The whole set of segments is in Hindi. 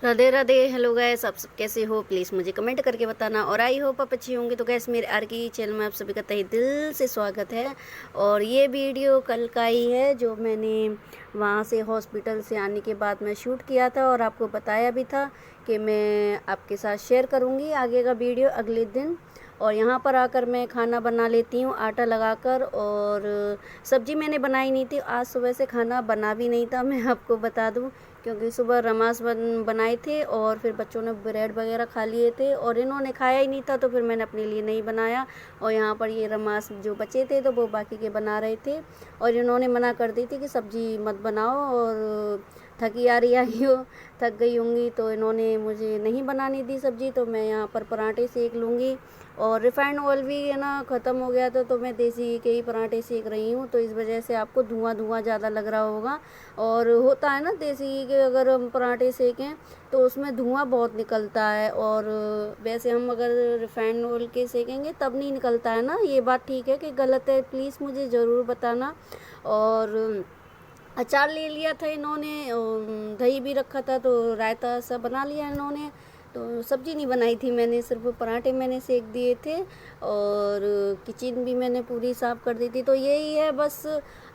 राधे राधे। हेलो गैस, आप सब कैसे हो? प्लीज़ मुझे कमेंट करके बताना। और आई होप आप अच्छे होंगे। तो गैस, मेरे आर की चैनल में आप सभी का तहे दिल से स्वागत है। और ये वीडियो कल का ही है जो मैंने वहाँ से हॉस्पिटल से आने के बाद मैं शूट किया था और आपको बताया भी था कि मैं आपके साथ शेयर करूँगी आगे का वीडियो अगले दिन। और यहाँ पर आकर मैं खाना बना लेती हूँ आटा लगाकर। और सब्ज़ी मैंने बनाई नहीं थी, आज सुबह से खाना बना भी नहीं था, मैं आपको बता दूँ। क्योंकि सुबह रमास बनाए थे और फिर बच्चों ने ब्रेड वगैरह खा लिए थे और इन्होंने खाया ही नहीं था, तो फिर मैंने अपने लिए नहीं बनाया। और यहाँ पर ये रमास जो बचे थे तो वो बाकी के बना रहे थे। और इन्होंने मना कर दी थी कि सब्ज़ी मत बनाओ और थकी आ रही आई हो, थक गई होंगी, तो इन्होंने मुझे नहीं बनाने दी सब्ज़ी। तो मैं यहाँ पर पराठे सेक लूँगी। और रिफ़ाइंड ऑयल भी है ना ख़त्म हो गया था, तो मैं देसी के ही पराठे सेक रही हूँ। तो इस वजह से आपको धुआं धुआं ज़्यादा लग रहा होगा। और होता है ना देसी घी के अगर हम पराठे सेकें तो उसमें धुआं बहुत निकलता है। और वैसे हम अगर रिफ़ाइंड ऑयल के सेकेंगे तब नहीं निकलता है ना। ये बात ठीक है कि गलत है? प्लीज़ मुझे ज़रूर बताना। और अचार ले लिया था इन्होंने, दही भी रखा था, तो रायता सा बना लिया इन्होंने। तो सब्ज़ी नहीं बनाई थी मैंने, सिर्फ पराठे मैंने सेक दिए थे। और किचन भी मैंने पूरी साफ़ कर दी थी। तो यही है बस,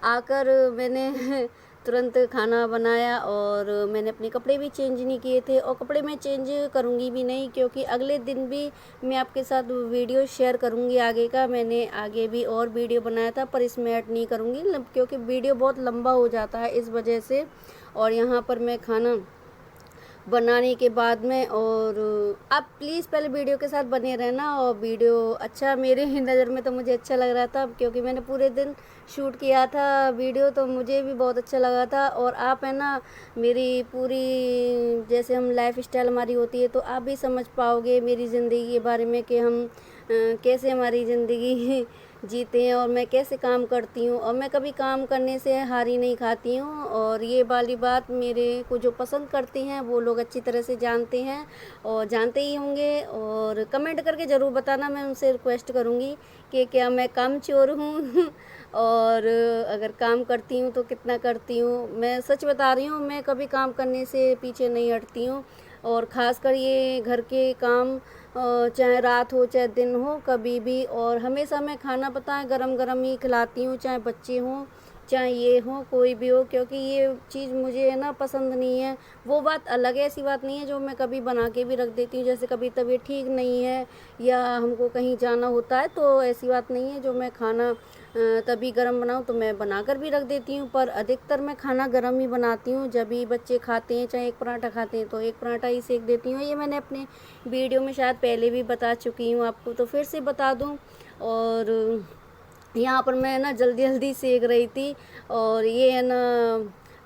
आकर मैंने तुरंत खाना बनाया। और मैंने अपने कपड़े भी चेंज नहीं किए थे और कपड़े मैं चेंज करूँगी भी नहीं, क्योंकि अगले दिन भी मैं आपके साथ वीडियो शेयर करूँगी आगे का। मैंने आगे भी और वीडियो बनाया था पर इसमें ऐड नहीं करूँगी क्योंकि वीडियो बहुत लंबा हो जाता है इस वजह से। और यहाँ पर मैं खाना बनाने के बाद में, और आप प्लीज़ पहले वीडियो के साथ बने रहना। और वीडियो अच्छा, मेरे नज़र में तो मुझे अच्छा लग रहा था क्योंकि मैंने पूरे दिन शूट किया था वीडियो, तो मुझे भी बहुत अच्छा लगा था। और आप है ना मेरी पूरी, जैसे हम लाइफ स्टाइल हमारी होती है, तो आप भी समझ पाओगे मेरी ज़िंदगी के बारे में कि हम कैसे हमारी ज़िंदगी जीते हैं और मैं कैसे काम करती हूँ। और मैं कभी काम करने से हारी नहीं खाती हूँ। और ये वाली बात मेरे को जो पसंद करते हैं वो लोग अच्छी तरह से जानते हैं और जानते ही होंगे। और कमेंट करके ज़रूर बताना, मैं उनसे रिक्वेस्ट करूँगी कि क्या मैं काम चोर हूँ और अगर काम करती हूँ तो कितना करती हूँ। मैं सच बता रही हूँ, मैं कभी काम करने से पीछे नहीं हटती हूँ। और ख़ासकर ये घर के काम, चाहे रात हो चाहे दिन हो, कभी भी। और हमेशा मैं खाना पता है गरम गरम ही खिलाती हूँ, चाहे बच्चे हों चाहे ये हो, कोई भी हो, क्योंकि ये चीज़ मुझे है ना पसंद नहीं है। वो बात अलग है, ऐसी बात नहीं है जो मैं कभी बना के भी रख देती हूँ। जैसे कभी तबीयत ठीक नहीं है या हमको कहीं जाना होता है, तो ऐसी बात नहीं है जो मैं खाना तभी गरम बनाऊँ, तो मैं बनाकर भी रख देती हूँ। पर अधिकतर मैं खाना गरम ही बनाती हूँ। जब भी बच्चे खाते हैं, चाहे एक पराठा खाते हैं, तो एक पराठा ही सेक देती हूँ। ये मैंने अपने वीडियो में शायद पहले भी बता चुकी हूँ आपको, तो फिर से बता दूँ। और यहाँ पर मैं ना जल्दी जल्दी सेक रही थी। और ये है ना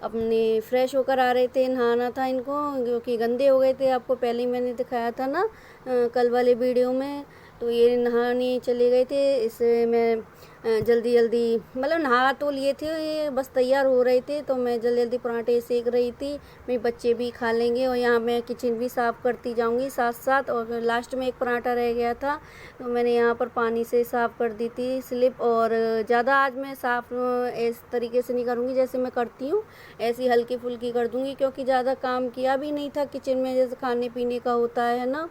अपने फ्रेश होकर आ रहे थे, नहाना था इनको क्योंकि गंदे हो गए थे। आपको पहले ही मैंने दिखाया था ना कल वाले वीडियो में। तो ये नहाने चले गए थे, इससे मैं जल्दी जल्दी, मतलब नहा तो लिए थे, ये बस तैयार हो रहे थे, तो मैं जल्दी जल्दी पराठे सेक रही थी। मेरे बच्चे भी खा लेंगे। और यहाँ मैं किचन भी साफ़ करती जाऊँगी साथ साथ। और लास्ट में एक पराठा रह गया था, तो मैंने यहाँ पर पानी से साफ़ कर दी थी स्लिप। और ज़्यादा आज मैं साफ़ इस तरीके से नहीं करूँगी जैसे मैं करती हूँ, ऐसी हल्की फुल्की कर दूँगी, क्योंकि ज़्यादा काम किया भी नहीं था किचन में जैसे खाने पीने का होता है ना।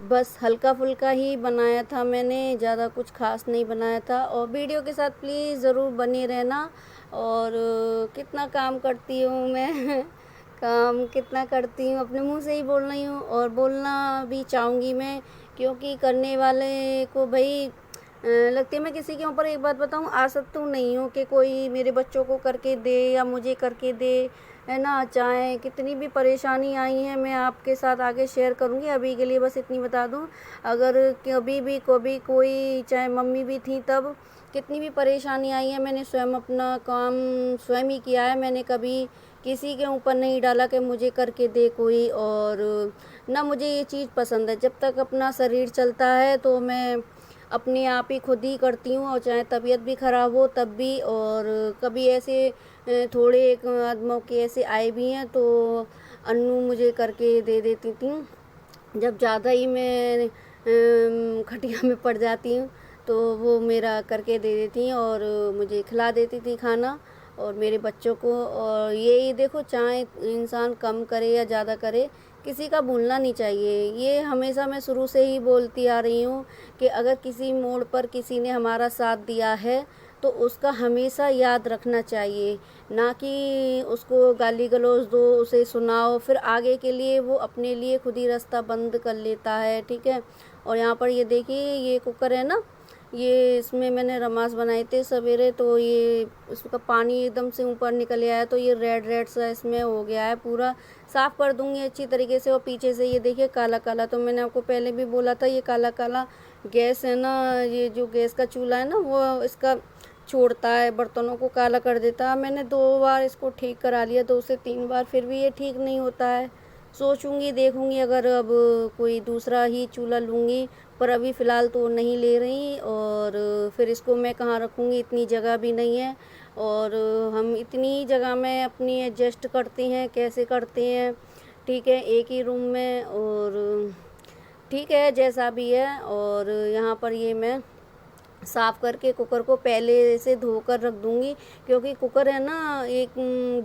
बस हल्का फुल्का ही बनाया था मैंने, ज़्यादा कुछ खास नहीं बनाया था। और वीडियो के साथ प्लीज़ ज़रूर बने रहना। और कितना काम करती हूँ मैं काम कितना करती हूँ, अपने मुंह से ही बोल रही हूँ और बोलना भी चाहूँगी मैं, क्योंकि करने वाले को भाई लगती है। मैं किसी के ऊपर एक बात बताऊँ, आसक्त तो नहीं हूँ कि कोई मेरे बच्चों को करके दे या मुझे करके दे, है ना। चाहे कितनी भी परेशानी आई है मैं आपके साथ आगे शेयर करूँगी। अभी के लिए बस इतनी बता दूँ, अगर कभी कोई, चाहे मम्मी भी थी तब, कितनी भी परेशानी आई है, मैंने स्वयं अपना काम स्वयं ही किया है। मैंने कभी किसी के ऊपर नहीं डाला कि मुझे करके दे कोई। और ना मुझे ये चीज़ पसंद है, जब तक अपना शरीर चलता है तो मैं अपने आप ही खुद ही करती हूँ, और चाहे तबीयत भी ख़राब हो तब भी। और कभी ऐसे थोड़े एक आध मौके ऐसे आए भी हैं तो अन्नू मुझे करके दे देती थी। जब ज़्यादा ही मैं खटिया में पड़ जाती हूँ तो वो मेरा करके दे देती हैं और मुझे खिला देती थी खाना। और मेरे बच्चों को। और यही देखो, चाहे इंसान कम करे या ज़्यादा करे, किसी का भूलना नहीं चाहिए। ये हमेशा मैं शुरू से ही बोलती आ रही हूँ कि अगर किसी मोड़ पर किसी ने हमारा साथ दिया है तो उसका हमेशा याद रखना चाहिए, ना कि उसको गाली गलौज दो, उसे सुनाओ, फिर आगे के लिए वो अपने लिए खुद ही रास्ता बंद कर लेता है। ठीक है। और यहाँ पर ये देखिए, ये कुकर है ना, ये इसमें मैंने रमास बनाए थे सवेरे, तो ये इसका पानी एकदम से ऊपर निकल आया, तो ये रेड रेड सा इसमें हो गया है। पूरा साफ़ कर दूंगी अच्छी तरीके से। और पीछे से ये देखिए काला काला, तो मैंने आपको पहले भी बोला था, ये काला काला गैस है ना, ये जो गैस का चूल्हा है ना, वो इसका छोड़ता है, बर्तनों को काला कर देता है। मैंने 2 बार इसको ठीक करा लिया, 2 से 3 बार, फिर भी ये ठीक नहीं होता है। सोचूंगी, देखूंगी अगर अब कोई दूसरा ही चूल्हा लूँगी, पर अभी फ़िलहाल तो नहीं ले रही। और फिर इसको मैं कहाँ रखूँगी, इतनी जगह भी नहीं है। और हम इतनी जगह में अपनी एडजस्ट करते हैं, कैसे करते हैं। ठीक है, एक ही रूम में। और ठीक है, जैसा भी है। और यहाँ पर ये मैं साफ़ करके कुकर को पहले से धोकर रख दूँगी, क्योंकि कुकर है ना, एक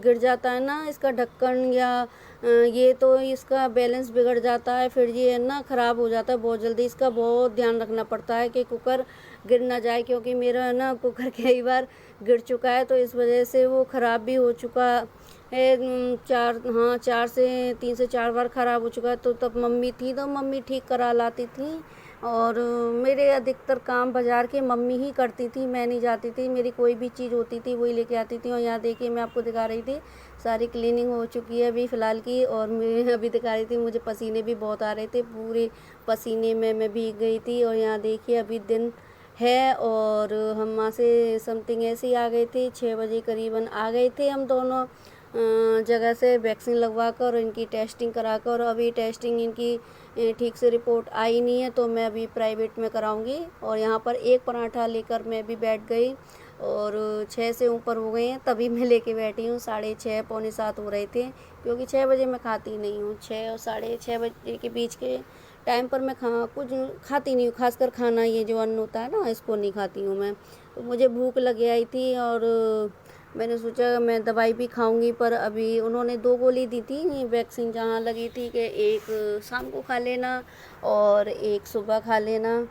गिर जाता है ना इसका ढक्कन, या ये तो इसका बैलेंस बिगड़ जाता है, फिर ये है ना ख़राब हो जाता है बहुत जल्दी। इसका बहुत ध्यान रखना पड़ता है कि कुकर गिर ना जाए, क्योंकि मेरा है ना कुकर कई बार गिर चुका है, तो इस वजह से वो ख़राब भी हो चुका है। 3 से 4 बार ख़राब हो चुका है। तो तब मम्मी थी तो मम्मी ठीक करा लाती थी। और मेरे अधिकतर काम बाज़ार के मम्मी ही करती थी, मैं नहीं जाती थी। मेरी कोई भी चीज़ होती थी वही लेके आती थी। और यहाँ देखिए, मैं आपको दिखा रही थी, सारी क्लीनिंग हो चुकी है अभी फ़िलहाल की। और मैं अभी दिखा रही थी, मुझे पसीने भी बहुत आ रहे थे, पूरे पसीने में मैं भीग गई थी। और यहाँ देखिए, अभी दिन है और हम वहाँ से समथिंग ऐसे ही आ गए थे, 6 बजे करीबन आ गए थे हम दोनों जगह से वैक्सीन लगवा कर और इनकी टेस्टिंग करा कर। और अभी टेस्टिंग इनकी ठीक से रिपोर्ट आई नहीं है, तो मैं अभी प्राइवेट में कराऊंगी। और यहाँ पर एक पराठा लेकर मैं भी बैठ गई, और 6 से ऊपर हो गए हैं तभी मैं लेके बैठी हूँ। 6:30 पौने 7 हो रहे थे, क्योंकि 6 बजे मैं खाती नहीं हूँ। 6 और 6:30 बजे के बीच के टाइम पर मैं कुछ खाती नहीं हूँ। खासकर खाना, ये जो अन्न होता है ना, इसको नहीं खाती हूँ मैं। तो मुझे भूख लग आई थी, और मैंने सोचा मैं दवाई भी खाऊंगी। पर अभी उन्होंने 2 गोली दी थी वैक्सीन, जहाँ लगी थी कि एक शाम को खा लेना और एक सुबह खा लेना।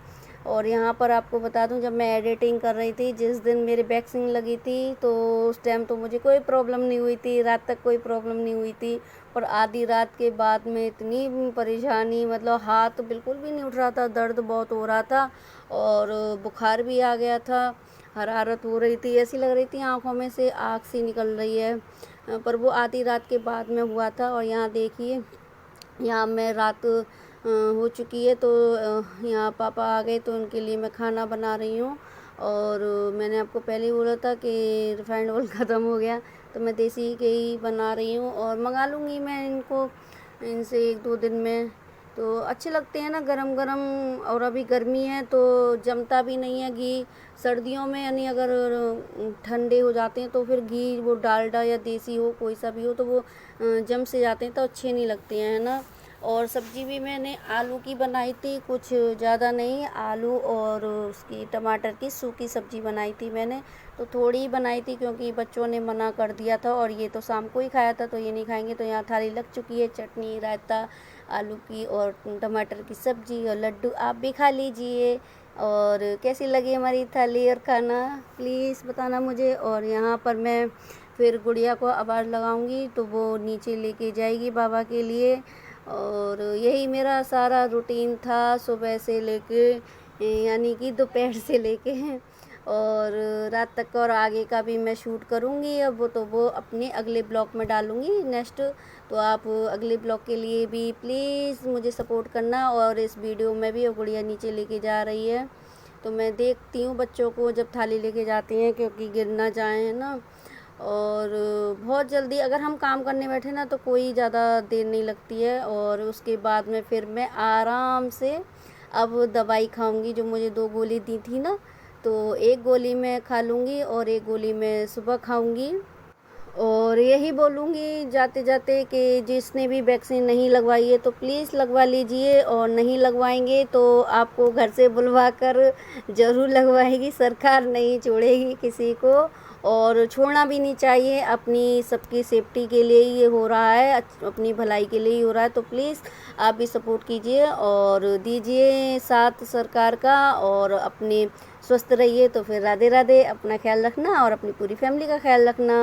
और यहाँ पर आपको बता दूं, जब मैं एडिटिंग कर रही थी, जिस दिन मेरी वैक्सीन लगी थी, तो उस टाइम तो मुझे कोई प्रॉब्लम नहीं हुई थी, रात तक कोई प्रॉब्लम नहीं हुई थी। पर आधी रात के बाद में इतनी परेशानी, मतलब हाथ बिल्कुल भी नहीं उठ रहा था, दर्द बहुत हो रहा था, और बुखार भी आ गया था, हरारत हो रही थी, ऐसी लग रही थी आँखों में से आग सी निकल रही है। पर वो आधी रात के बाद में हुआ था। और यहाँ देखिए, यहाँ मैं रात हो चुकी है, तो यहाँ पापा आ गए, तो उनके लिए मैं खाना बना रही हूँ। और मैंने आपको पहले ही बोला था कि रिफाइंड ऑयल ख़त्म हो गया, तो मैं देसी घी ही बना रही हूँ। और मंगा लूँगी मैं इनसे 1-2 दिन में। तो अच्छे लगते हैं ना गरम गरम। और अभी गर्मी है तो जमता भी नहीं है घी। सर्दियों में यानी अगर ठंडे हो जाते हैं तो फिर घी, वो डालडा या देसी हो, कोई सा भी हो, तो वो जम से जाते हैं, तो अच्छे नहीं लगते हैं, है ना। और सब्जी भी मैंने आलू की बनाई थी, कुछ ज़्यादा नहीं, आलू और उसकी टमाटर की सूखी सब्जी बनाई थी मैंने। तो थोड़ी ही बनाई थी, क्योंकि बच्चों ने मना कर दिया था, और ये तो शाम को ही खाया था, तो ये नहीं खाएंगे। तो यहाँ थाली लग चुकी है, चटनी, रायता, आलू की और टमाटर की सब्जी और लड्डू। आप भी खा लीजिए। और कैसी लगी हमारी थाली और खाना, प्लीज़ बताना मुझे। और यहाँ पर मैं फिर गुड़िया को आवाज़ लगाऊंगी, तो वो नीचे लेके जाएगी बाबा के लिए। और यही मेरा सारा रूटीन था, सुबह से लेके यानी कि दोपहर से लेके और रात तक का। और आगे का भी मैं शूट करूँगी, अब वो अपने अगले ब्लॉग में डालूँगी नेक्स्ट। तो आप अगले ब्लॉग के लिए भी प्लीज़ मुझे सपोर्ट करना। और इस वीडियो में भी गुड़िया नीचे लेके जा रही है, तो मैं देखती हूँ बच्चों को जब थाली लेके जाती हैं, क्योंकि गिर ना जाए, है ना। और बहुत जल्दी अगर हम काम करने बैठे ना, तो कोई ज़्यादा देर नहीं लगती है। और उसके बाद में फिर मैं आराम से अब दवाई खाऊंगी, जो मुझे 2 गोली दी थी ना, तो 1 गोली मैं खा लूँगी और 1 गोली मैं सुबह खाऊंगी। और यही बोलूँगी जाते जाते कि जिसने भी वैक्सीन नहीं लगवाई है तो प्लीज़ लगवा लीजिए, और नहीं लगवाएंगे तो आपको घर से बुलवा कर ज़रूर लगवाएगी, सरकार नहीं छोड़ेगी किसी को। और छोड़ना भी नहीं चाहिए। अपनी सबकी सेफ्टी के लिए ही ये हो रहा है, अपनी भलाई के लिए ही हो रहा है। तो प्लीज़ आप भी सपोर्ट कीजिए और दीजिए साथ सरकार का, और अपने स्वस्थ रहिए। तो फिर राधे राधे, अपना ख्याल रखना और अपनी पूरी फैमिली का ख्याल रखना।